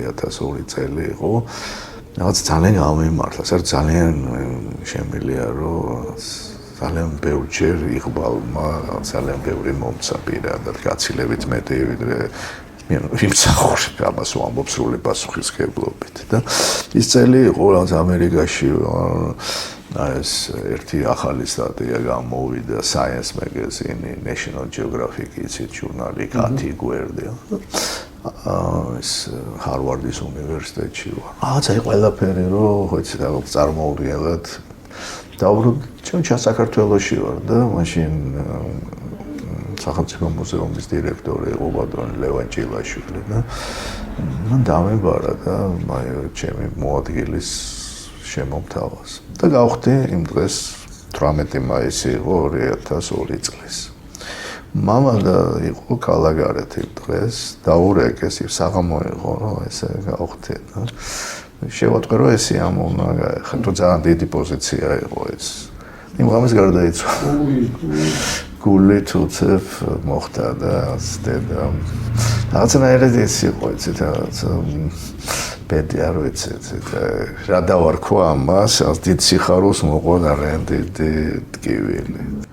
2002 წელი იყო. რაღაც ძალიან გამიმართლა, საერთოდ ძალიან შემილია, რომ ძალიან ბევრჯერ იყვალმა, ძალიან ბევრი მომცა პირადად გაცილებით მეტი ვიდრე იმსახურებ ამას ვამბობ სრული პასუხისმგებლობით და ის წელი იყო რაც ამერიკაში ეს ერთი ახალი სტატია გამოვიდა Science Magazine, National Geographic-ის ჟურნალი კათი გვერდია. ეს ჰარვარდის უნივერსიტეტში ვარ. რაღაცა ყველაფერი რომ ხო იცი რაღაც წარმოუდგენლად და უბრალოდ ჩვენ საქართველოში ვარ და მაშინ სახელმწიფო მუზეუმის დირექტორი იყო ბატონი ლევან ჭილაშვილი და მან დამებარა და ჩემი მოადგილის შემომთავაზ და გავხდი იმ დღეს 18 მაისი იყო 2002 წლის. მამა და იყო კალაგარეთ იმ დღეს დაურეკეს საღამო იყო რომ ესე გავხდი და შევატყვე რომ ესე ამონა ხეთო ძალიან დიდი პოზიცია იყო ეს. იმ ღამეს გარდაიცვალა. გული თუცებ მოხდა და დედა რაღაცნაირად ის იყო იცით რაღაცა ბედი არ ვიცით რა დავარქვა ამას დიდ სიხარულს მოყვა და რენდი ტკივილი